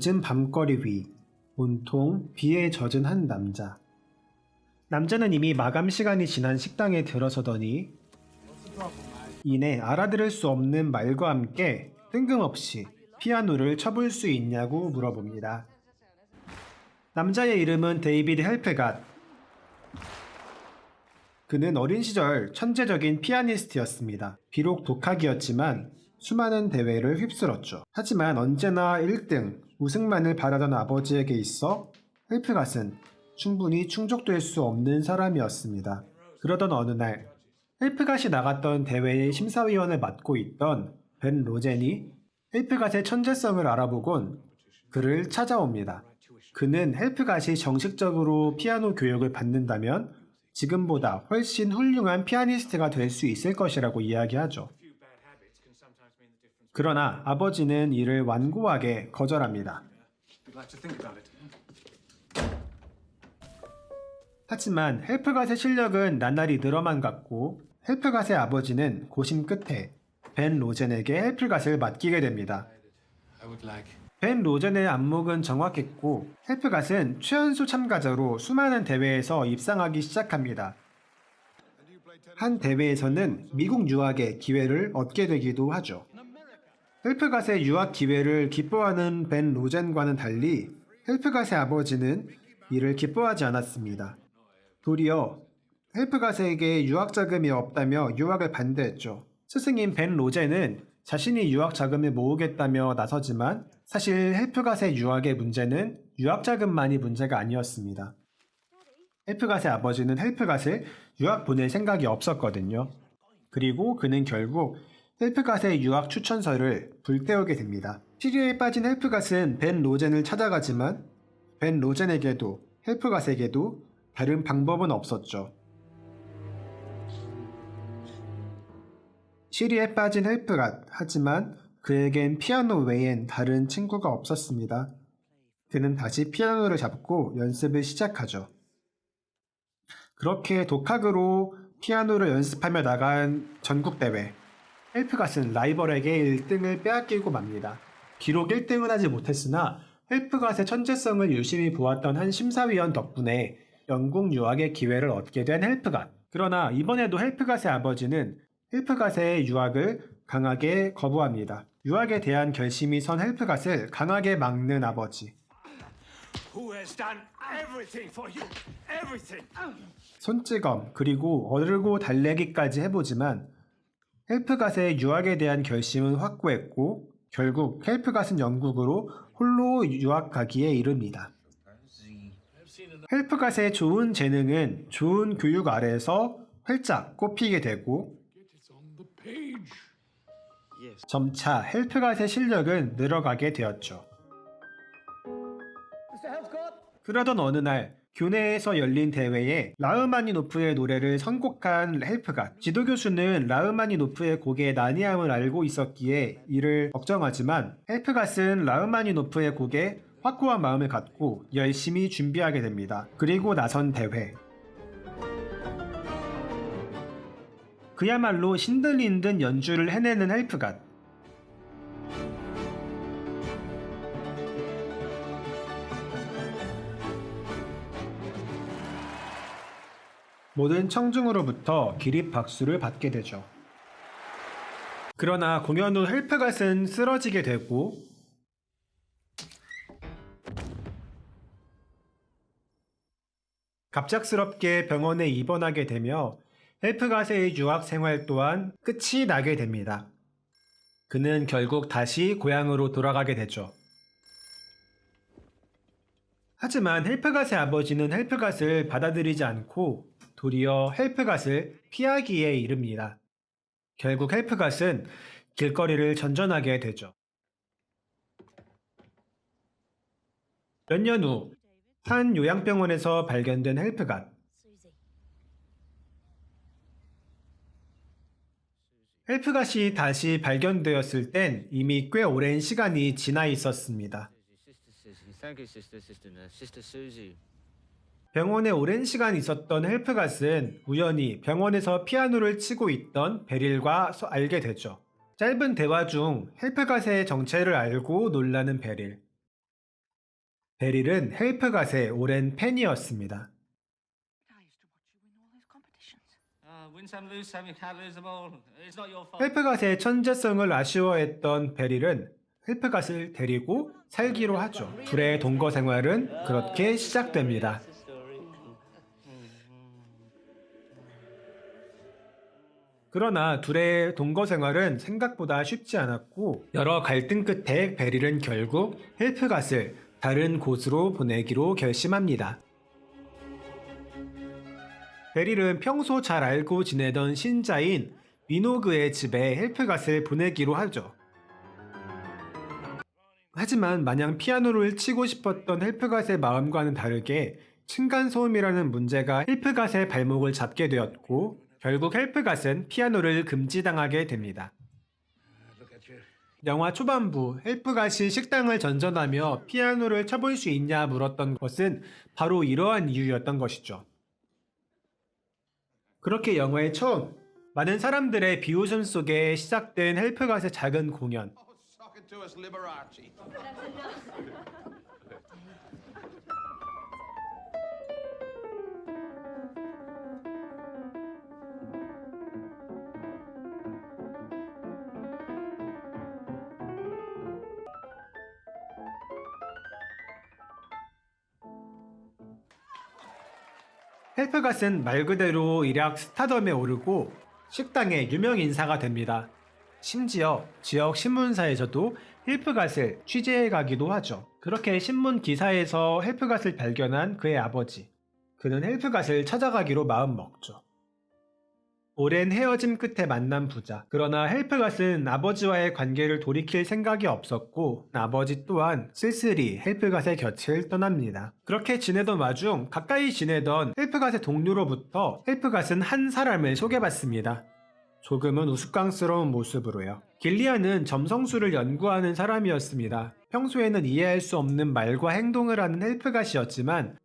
늦은 밤거리 위, 온통 비에 젖은 한 남자. 남자는 이미 마감 시간이 지난 식당에 들어서더니 이내 알아들을 수 없는 말과 함께 뜬금없이 피아노를 쳐볼 수 있냐고 물어봅니다. 남자의 이름은 데이비드 헬프갓. 그는 어린 시절 천재적인 피아니스트였습니다. 비록 독학이었지만 수많은 대회를 휩쓸었죠. 하지만 언제나 1등, 우승만을 바라던 아버지에게 있어 헬프갓은 충분히 충족될 수 없는 사람이었습니다. 그러던 어느 날 헬프갓이 나갔던 대회의 심사위원을 맡고 있던 벤 로젠이 헬프갓의 천재성을 알아보곤 그를 찾아옵니다. 그는 헬프갓이 정식적으로 피아노 교육을 받는다면 지금보다 훨씬 훌륭한 피아니스트가 될 수 있을 것이라고 이야기하죠. 그러나 아버지는 이를 완고하게 거절합니다. 하지만 헬프갓의 실력은 나날이 늘어만 갔고 헬프갓의 아버지는 고심 끝에 벤 로젠에게 헬프갓을 맡기게 됩니다. 벤 로젠의 안목은 정확했고 헬프갓은 최연소 참가자로 수많은 대회에서 입상하기 시작합니다. 한 대회에서는 미국 유학의 기회를 얻게 되기도 하죠. 헬프갓의 유학 기회를 기뻐하는 벤 로젠과는 달리 헬프갓의 아버지는 이를 기뻐하지 않았습니다. 도리어 헬프갓에게 유학 자금이 없다며 유학을 반대했죠. 스승인 벤 로젠은 자신이 유학 자금을 모으겠다며 나서지만 사실 헬프갓의 유학의 문제는 유학 자금만이 문제가 아니었습니다. 헬프갓의 아버지는 헬프갓을 유학 보낼 생각이 없었거든요. 그리고 그는 결국 헬프갓의 유학 추천서를 불태우게 됩니다. 시리에 빠진 헬프갓은 벤 로젠을 찾아가지만 벤 로젠에게도 헬프갓에게도 다른 방법은 없었죠. 시리에 빠진 헬프갓, 하지만 그에겐 피아노 외엔 다른 친구가 없었습니다. 그는 다시 피아노를 잡고 연습을 시작하죠. 그렇게 독학으로 피아노를 연습하며 나간 전국대회. 헬프갓은 라이벌에게 1등을 빼앗기고 맙니다. 비록 1등은 하지 못했으나 헬프갓의 천재성을 유심히 보았던 한 심사위원 덕분에 영국 유학의 기회를 얻게 된 헬프갓. 그러나 이번에도 헬프갓의 아버지는 헬프갓의 유학을 강하게 거부합니다. 유학에 대한 결심이 선 헬프갓을 강하게 막는 아버지. 손찌검 그리고 어르고 달래기까지 해보지만 헬프갓의 유학에 대한 결심은 확고했고 결국 헬프갓은 영국으로 홀로 유학 가기에 이릅니다. 헬프갓의 좋은 재능은 좋은 교육 아래에서 활짝 꼽히게 되고 점차 헬프갓의 실력은 늘어가게 되었죠. 그러던 어느 날 교내에서 열린 대회에 라흐마니노프의 노래를 선곡한 헬프갓. 지도교수는 라흐마니노프의 곡의 난해함을 알고 있었기에 이를 걱정하지만 헬프갓은 라흐마니노프의 곡에 확고한 마음을 갖고 열심히 준비하게 됩니다. 그리고 나선 대회. 그야말로 신들린 듯 연주를 해내는 헬프갓. 모든 청중으로부터 기립박수를 받게 되죠. 그러나 공연 후 헬프갓은 쓰러지게 되고 갑작스럽게 병원에 입원하게 되며 헬프갓의 유학 생활 또한 끝이 나게 됩니다. 그는 결국 다시 고향으로 돌아가게 되죠. 하지만 헬프갓의 아버지는 헬프갓을 받아들이지 않고 도리어 헬프갓을 피하기에 이릅니다. 결국 헬프갓은 길거리를 전전하게 되죠. 몇 년 후, 한 요양병원에서 발견된 헬프갓. 헬프갓이 다시 발견되었을 땐 이미 꽤 오랜 시간이 지나 있었습니다. 병원에 오랜 시간 있었던 헬프갓은 우연히 병원에서 피아노를 치고 있던 베릴과 알게 되죠. 짧은 대화 중 헬프갓의 정체를 알고 놀라는 베릴. 베릴은 헬프갓의 오랜 팬이었습니다. 헬프갓의 천재성을 아쉬워했던 베릴은 헬프갓을 데리고 살기로 하죠. 둘의 동거 생활은 그렇게 시작됩니다. 그러나 둘의 동거 생활은 생각보다 쉽지 않았고 여러 갈등 끝에 베릴은 결국 헬프갓을 다른 곳으로 보내기로 결심합니다. 베릴은 평소 잘 알고 지내던 신자인 미노그의 집에 헬프갓을 보내기로 하죠. 하지만 마냥 피아노를 치고 싶었던 헬프갓의 마음과는 다르게 층간소음이라는 문제가 헬프갓의 발목을 잡게 되었고 결국 헬프갓은 피아노를 금지당하게 됩니다. 영화 초반부 헬프갓이 식당을 전전하며 피아노를 쳐볼 수 있냐 물었던 것은 바로 이러한 이유였던 것이죠. 그렇게 영화의 처음 많은 사람들의 비웃음 속에 시작된 헬프갓의 작은 공연. 헬프갓은 말 그대로 일약 스타덤에 오르고 식당의 유명 인사가 됩니다. 심지어 지역 신문사에서도 헬프갓을 취재해 가기도 하죠. 그렇게 신문 기사에서 헬프갓을 발견한 그의 아버지. 그는 헬프갓을 찾아가기로 마음먹죠. 오랜 헤어짐 끝에 만난 부자. 그러나 헬프갓은 아버지와의 관계를 돌이킬 생각이 없었고 아버지 또한 쓸쓸히 헬프갓의 곁을 떠납니다. 그렇게 지내던 와중 가까이 지내던 헬프갓의 동료로부터 헬프갓은 한 사람을 소개받습니다. 조금은 우스꽝스러운 모습으로요. 길리안은 점성술을 연구하는 사람이었습니다. 평소에는 이해할 수 없는 말과 행동을 하는 헬프갓이었지만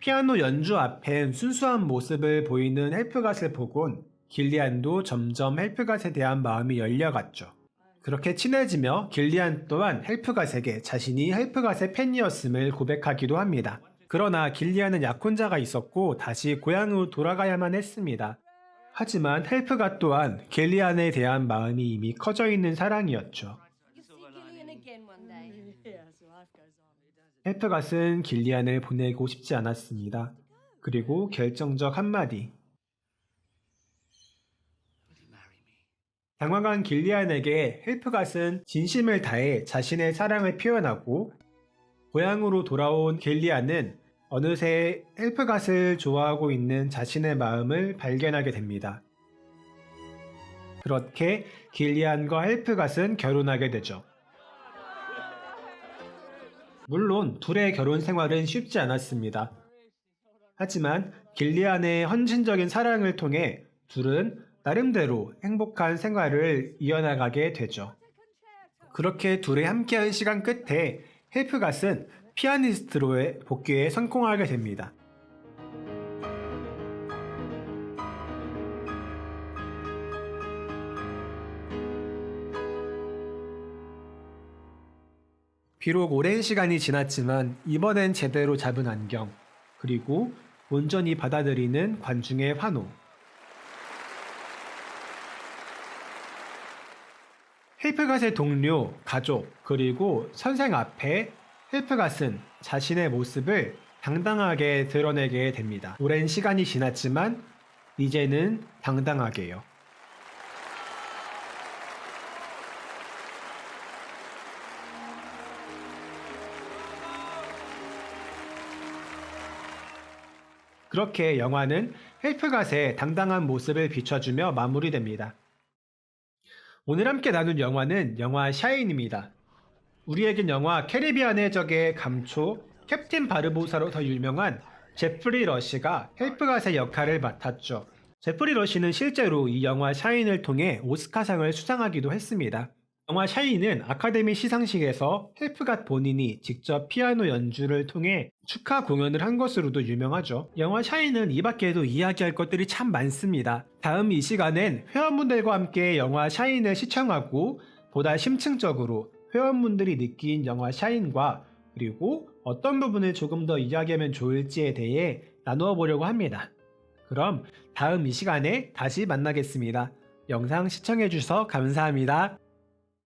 피아노 연주 앞엔 순수한 모습을 보이는 헬프갓을 보곤 길리안도 점점 헬프갓에 대한 마음이 열려갔죠. 그렇게 친해지며 길리안 또한 헬프갓에게 자신이 헬프갓의 팬이었음을 고백하기도 합니다. 그러나 길리안은 약혼자가 있었고 다시 고향으로 돌아가야만 했습니다. 하지만 헬프갓 또한 길리안에 대한 마음이 이미 커져 있는 사랑이었죠. 헬프갓은 길리안을 보내고 싶지 않았습니다. 그리고 결정적 한마디. 당황한 길리안에게 헬프갓은 진심을 다해 자신의 사랑을 표현하고 고향으로 돌아온 길리안은 어느새 헬프갓을 좋아하고 있는 자신의 마음을 발견하게 됩니다. 그렇게 길리안과 헬프갓은 결혼하게 되죠. 물론 둘의 결혼 생활은 쉽지 않았습니다. 하지만 길리안의 헌신적인 사랑을 통해 둘은 나름대로 행복한 생활을 이어나가게 되죠. 그렇게 둘이 함께한 시간 끝에 헬프갓은 피아니스트로의 복귀에 성공하게 됩니다. 비록 오랜 시간이 지났지만 이번엔 제대로 잡은 안경, 그리고 온전히 받아들이는 관중의 환호. 헬프갓의 동료, 가족, 그리고 선생 앞에 헬프갓은 자신의 모습을 당당하게 드러내게 됩니다. 오랜 시간이 지났지만 이제는 당당하게요. 그렇게 영화는 헬프갓의 당당한 모습을 비춰주며 마무리됩니다. 오늘 함께 나눈 영화는 영화 샤인입니다. 우리에겐 영화 캐리비안의 적의 감초 캡틴 바르보사로 더 유명한 제프리 러시가 헬프갓의 역할을 맡았죠. 제프리 러시는 실제로 이 영화 샤인을 통해 오스카상을 수상하기도 했습니다. 영화 샤인은 아카데미 시상식에서 헬프갓 본인이 직접 피아노 연주를 통해 축하 공연을 한 것으로도 유명하죠. 영화 샤인은 이 밖에도 이야기할 것들이 참 많습니다. 다음 이 시간엔 회원분들과 함께 영화 샤인을 시청하고 보다 심층적으로 회원분들이 느낀 영화 샤인과 그리고 어떤 부분을 조금 더 이야기하면 좋을지에 대해 나누어 보려고 합니다. 그럼 다음 이 시간에 다시 만나겠습니다. 영상 시청해주셔서 감사합니다.